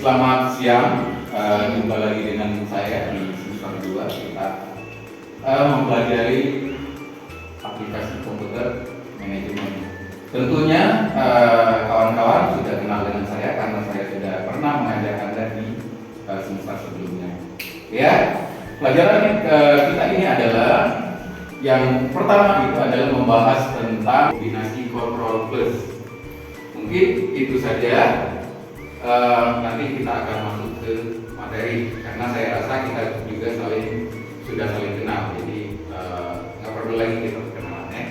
Selamat siang, jumpa lagi dengan saya di semester 2. Kita mempelajari aplikasi komputer manajemen. Tentunya kawan-kawan sudah kenal dengan saya karena saya sudah pernah mengajar Anda di semester sebelumnya. Ya, pelajaran kita ini adalah yang pertama itu adalah membahas tentang kombinasi control plus. Mungkin itu saja. Nanti kita akan masuk ke materi karena saya rasa kita juga sudah saling kenal, jadi nggak perlu lagi kita perkenalan ya.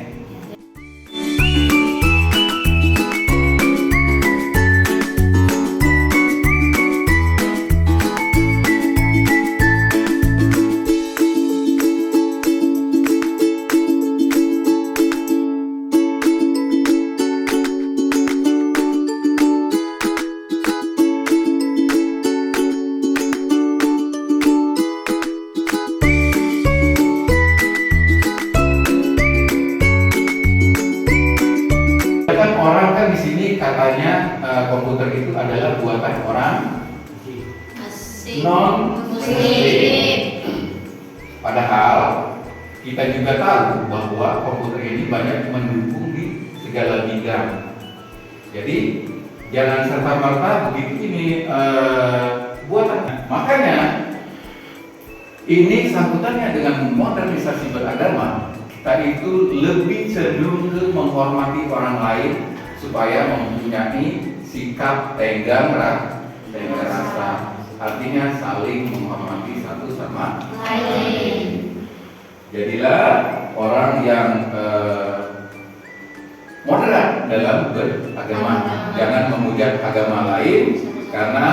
Orang kan di sini katanya komputer itu adalah buatan orang non-muslim. Padahal kita juga tahu bahwa komputer ini banyak mendukung di segala bidang. Jadi jangan serta-merta begitu ini buatan. Makanya ini sambutannya dengan modernisasi beragama. Kita itu lebih cenderung ke menghormati orang lain supaya mempunyai sikap tenggang rasa, artinya saling menghormati satu sama lain. Jadilah orang yang moderat dalam beragama. Jangan memuja agama lain karena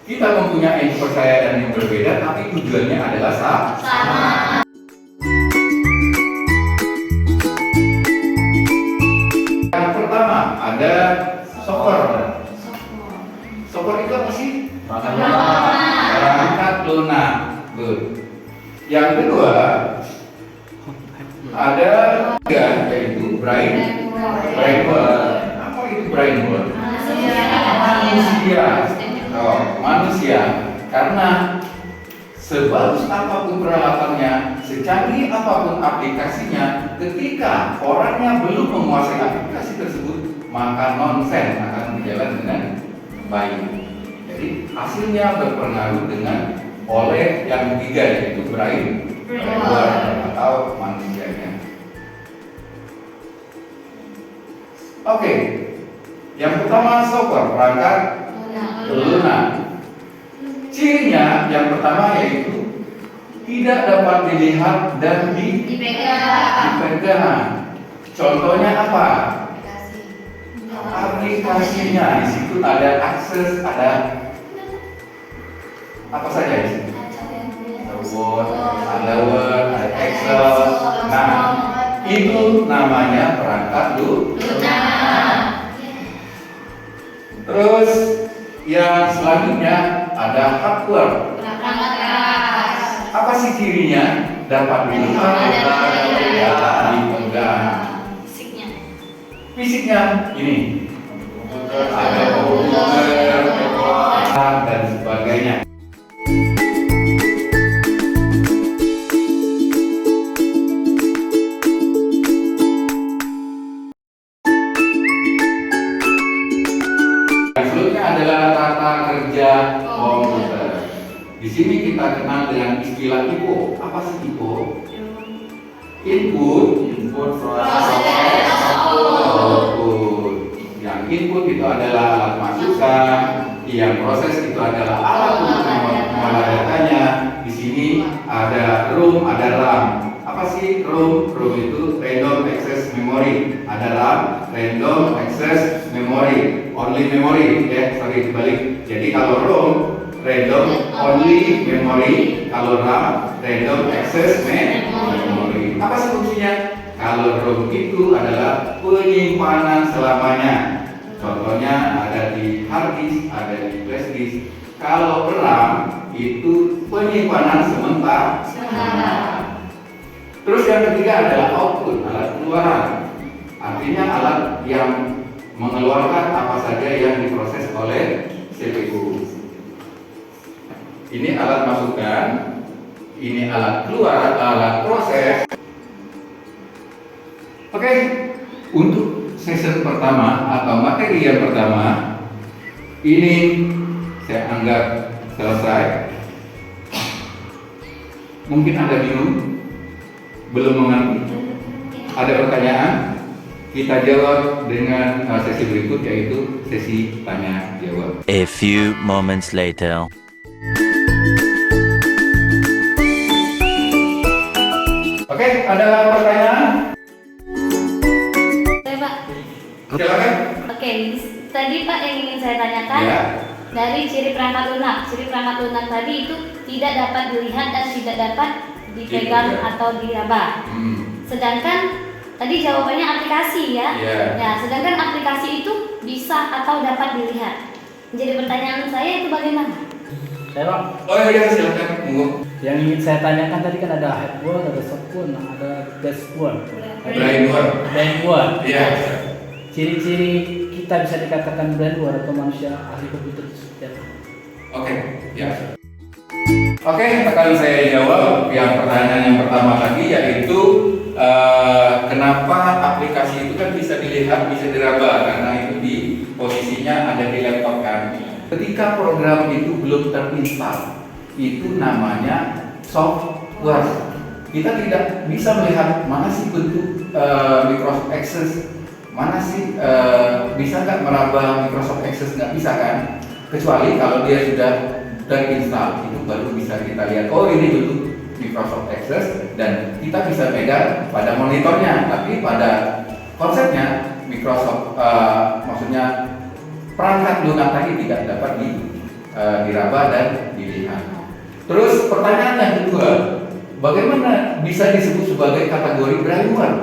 kita mempunyai kepercayaan yang berbeda, tapi tujuannya adalah sama. Ada sokor. Sokor itu apa sih? Perangkat lunak. Yang kedua ada tiga, yaitu brainboard. Apa itu brainboard? Manusia. Karena sebagus apapun peralatannya, secanggih apapun aplikasinya, ketika orangnya belum menguasai aplikasi tersebut, maka nonsen akan berjalan dengan baik. Jadi hasilnya berpengaruh dengan oleh yang ketiga, yaitu brainboard atau manusianya. Oke, yang pertama software, perangkat lunak. Cirinya yang pertama yaitu tidak dapat dilihat dan dipegang. Contohnya apa? Aplikasinya. Di situ ada akses, ada apa saja di situ? Ada Word, ada Excel. Nah, itu namanya perangkat lunak. Terus yang selanjutnya ada hardware. Apa sih cirinya? Dapat dilihat, dipegang. Fisiknya ini ada komputer dan sebagainya. Selanjutnya adalah tata kerja komputer. Di sini kita kenal dengan istilah IPO. Apa sih IPO? Input, proses, output. Yang input itu adalah alat masukan, yang proses itu adalah alat untuk mengolah datanya. Di sini ada ROM, ada RAM. Apa sih ROM? ROM itu random access memory. Ada RAM, random access memory, only memory. Dibalik. Jadi kalau ROM random only memory, kalau RAM random access memory. Apa sih fungsinya? Kalau ROM itu adalah penyimpanan selamanya. Contohnya ada di hard disk, ada di flash disk. Kalau RAM itu penyimpanan sementara. Terus yang ketiga adalah output, alat keluaran. Artinya alat yang mengeluarkan apa saja yang diproses oleh CPU. Ini alat masukan, ini alat keluar, alat proses. Oke, untuk session pertama atau materi yang pertama ini saya anggap selesai. Mungkin Anda bingung, belum mengerti, ada pertanyaan, kita jawab dengan sesi berikut, yaitu sesi tanya jawab. A few moments later. Oke, ada pertanyaan? Oke, Pak. Silakan. Oke, tadi Pak yang ingin saya tanyakan, Ya. dari ciri perangkat lunak. Ciri perangkat lunak tadi itu tidak dapat dilihat dan tidak dapat dipegang atau diraba. Sedangkan tadi jawabannya aplikasi ya. Ya, sedangkan aplikasi itu bisa atau dapat dilihat. Jadi pertanyaan saya itu bagaimana? Saya Pak, Oh iya, silakan. Monggo. yang ingin saya tanyakan tadi kan ada head word, ada soft word, ada desk word, Brain word. brain word. Iya. Ciri-ciri kita bisa dikatakan brain word atau manusia ahli komputer itu seperti apa? Oke, ya. Oke, akan saya jawab yang pertanyaan yang pertama tadi, yaitu kenapa aplikasi itu kan bisa dilihat, bisa diraba, karena itu di posisinya ada di laptop kan. Ketika program itu belum terinstal, itu namanya software. Kita tidak bisa melihat mana sih bentuk Microsoft Access, mana sih bisa nggak meraba Microsoft Access, nggak bisa kan, kecuali kalau dia sudah terinstall, itu baru bisa kita lihat, oh ini bentuk Microsoft Access, dan kita bisa pegang pada monitornya. Tapi pada konsepnya Microsoft, maksudnya perangkat lunak tadi tidak dapat diraba dan dilihat. Terus pertanyaan yang kedua, bagaimana bisa disebut sebagai kategori brain word?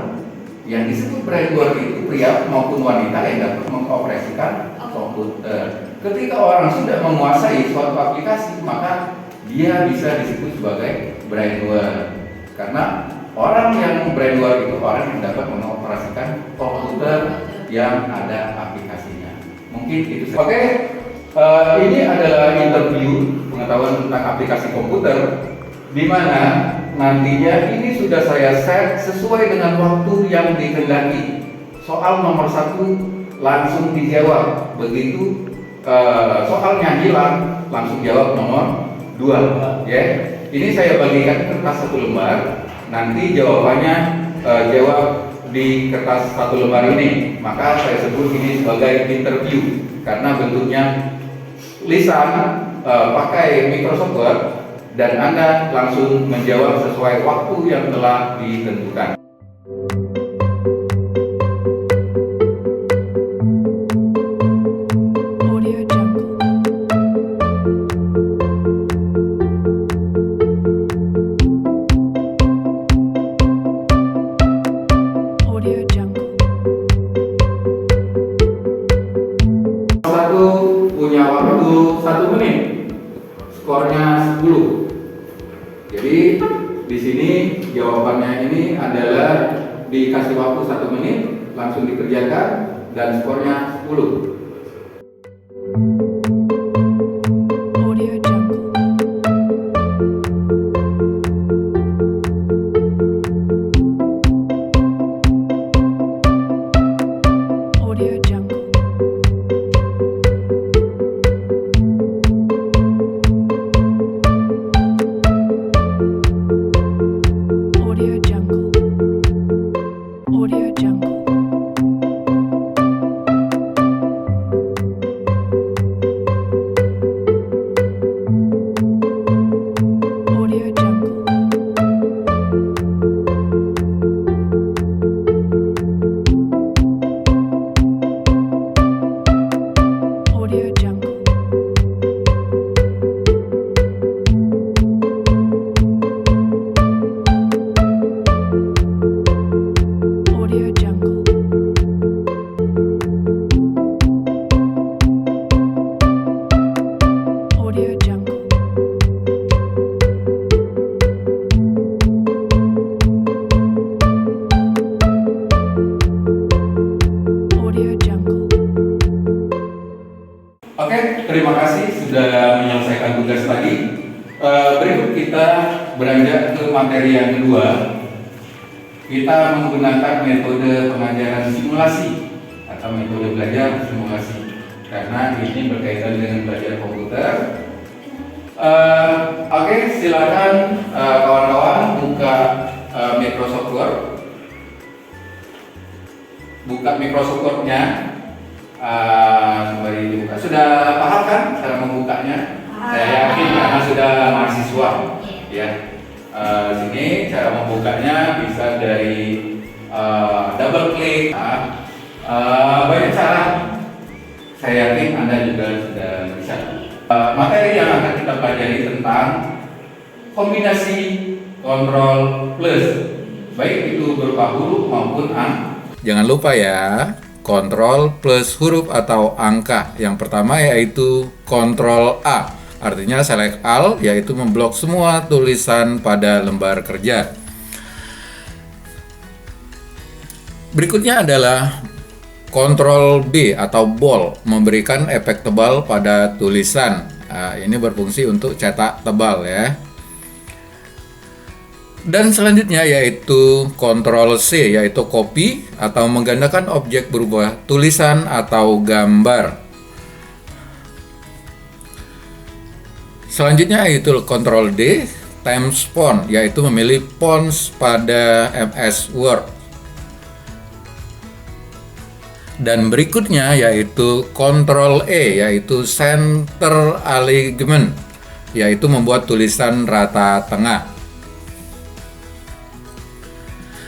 Yang disebut brain word itu pria maupun wanita yang dapat mengoperasikan komputer. Ketika orang sudah menguasai suatu aplikasi, maka dia bisa disebut sebagai brain word. Karena orang yang brain word itu orang yang dapat mengoperasikan komputer yang ada aplikasinya. Mungkin itu. Oke, ini adalah interview pengetahuan tentang aplikasi komputer, di mana nantinya ini sudah saya set sesuai dengan waktu yang dikehendaki. Soal nomor 1 langsung dijawab, begitu soalnya hilang langsung jawab nomor 2. Ya, ini saya bagikan kertas 1 lembar. Nanti jawabannya jawab di kertas 1 lembar ini. Maka saya sebut ini sebagai interview karena bentuknya lisan, pakai Microsoft Word, dan Anda langsung menjawab sesuai waktu yang telah ditentukan. Punya waktu 1 menit, skornya 10. Jadi di sini jawabannya ini adalah dikasih waktu 1 menit, langsung dikerjakan, dan skornya 10. Oke, terima kasih sudah menyelesaikan tugas tadi. Berikut kita beranjak ke materi yang kedua. Kita menggunakan metode pengajaran simulasi atau metode belajar simulasi karena ini berkaitan dengan belajar komputer. Oke, silakan kawan-kawan buka Microsoft Word. Buka Microsoft Word-nya. Kembali dibuka. Sudah paham kan cara membukanya? Saya yakin karena sudah mahasiswa. Ya. Sini cara membukanya bisa dari double klik. Banyak cara. Saya yakin Anda juga sudah bisa. Materi yang akan kita pelajari tentang kombinasi kontrol plus, baik itu berupa huruf maupun angka. Jangan lupa ya, kontrol plus huruf atau angka. Yang pertama yaitu kontrol A, artinya select all, yaitu memblok semua tulisan pada lembar kerja. Berikutnya adalah kontrol B atau bold, memberikan efek tebal pada tulisan. Nah, ini berfungsi untuk cetak tebal ya. Dan selanjutnya yaitu kontrol C, yaitu copy atau menggandakan objek berupa tulisan atau gambar. Selanjutnya yaitu kontrol D, times font, yaitu memilih fonts pada MS Word. Dan berikutnya yaitu kontrol E, yaitu center alignment, yaitu membuat tulisan rata tengah.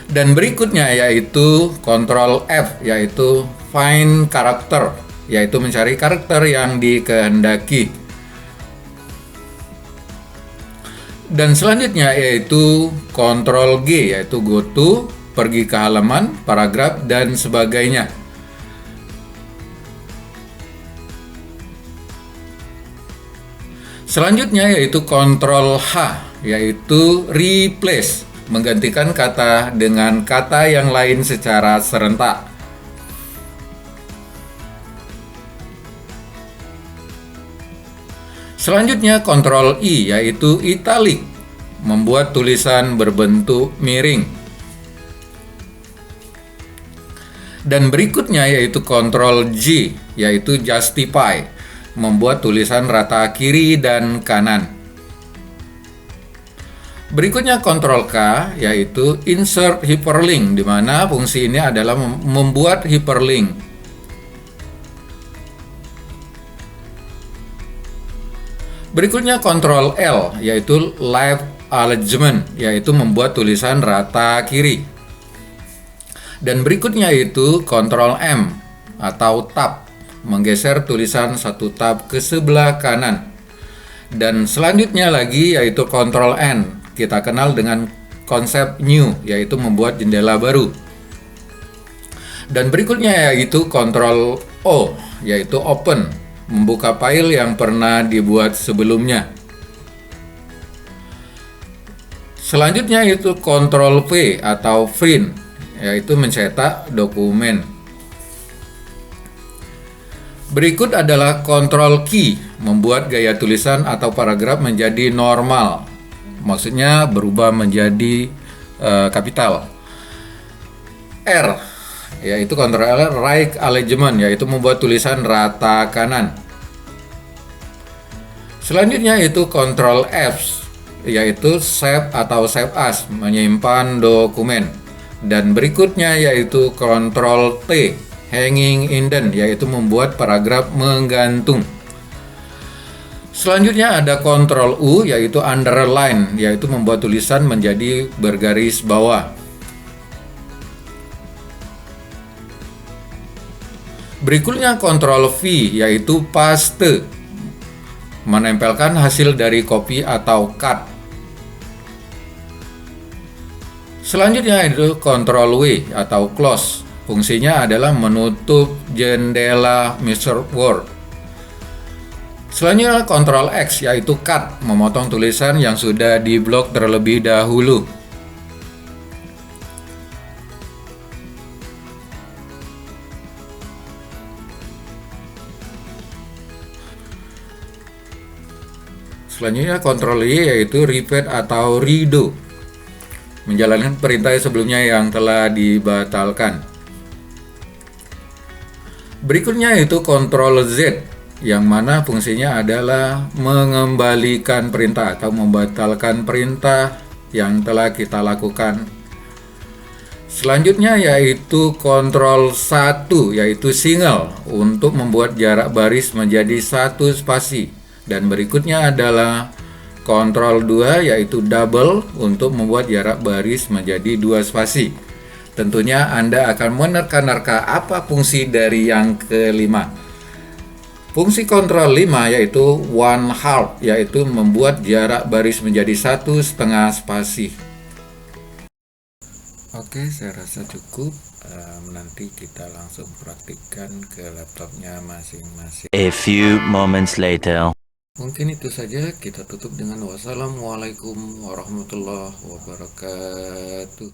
Dan berikutnya yaitu kontrol F, yaitu find character, yaitu mencari karakter yang dikehendaki. Dan selanjutnya yaitu kontrol G, yaitu go to, pergi ke halaman, paragraf, dan sebagainya. Selanjutnya yaitu kontrol H, yaitu replace, menggantikan kata dengan kata yang lain secara serentak. Selanjutnya kontrol I, yaitu italic, membuat tulisan berbentuk miring. Dan berikutnya yaitu kontrol J, yaitu justify, membuat tulisan rata kiri dan kanan. Berikutnya kontrol K, yaitu insert hyperlink, di mana fungsi ini adalah membuat hyperlink. Berikutnya kontrol L, yaitu left alignment, yaitu membuat tulisan rata kiri. Dan berikutnya yaitu kontrol M atau tab, menggeser tulisan satu tab ke sebelah kanan. Dan selanjutnya lagi yaitu kontrol N, kita kenal dengan konsep new, yaitu membuat jendela baru. Dan berikutnya yaitu kontrol O, yaitu open, membuka file yang pernah dibuat sebelumnya. Selanjutnya yaitu kontrol V atau print, yaitu mencetak dokumen. Berikut adalah kontrol key, membuat gaya tulisan atau paragraf menjadi normal. Maksudnya berubah menjadi kapital. R, yaitu kontrol L, right alignment, yaitu membuat tulisan rata kanan. Selanjutnya yaitu kontrol F, yaitu save atau save as, menyimpan dokumen. Dan berikutnya yaitu kontrol T, hanging indent, yaitu membuat paragraf menggantung. Selanjutnya ada kontrol U, yaitu underline, yaitu membuat tulisan menjadi bergaris bawah. Berikutnya kontrol V, yaitu paste, menempelkan hasil dari copy atau cut. Selanjutnya itu kontrol W atau close, fungsinya adalah menutup jendela Microsoft Word. Selanjutnya kontrol X, yaitu cut, memotong tulisan yang sudah diblok terlebih dahulu. Selanjutnya kontrol Y yaitu repeat atau redo, menjalankan perintah sebelumnya yang telah dibatalkan. Berikutnya itu kontrol Z, yang mana fungsinya adalah mengembalikan perintah atau membatalkan perintah yang telah kita lakukan. Selanjutnya yaitu kontrol 1 yaitu single untuk membuat jarak baris menjadi 1 spasi, dan berikutnya adalah kontrol 2 yaitu double untuk membuat jarak baris menjadi 2 spasi. Tentunya Anda akan menerka-nerka apa fungsi dari yang kelima. Fungsi kontrol 5 yaitu one half, yaitu membuat jarak baris menjadi 1,5 spasi. Oke, saya rasa cukup. Nanti kita langsung praktikkan ke laptopnya masing-masing. A few moments later. Mungkin itu saja, kita tutup dengan wassalamualaikum warahmatullahi wabarakatuh.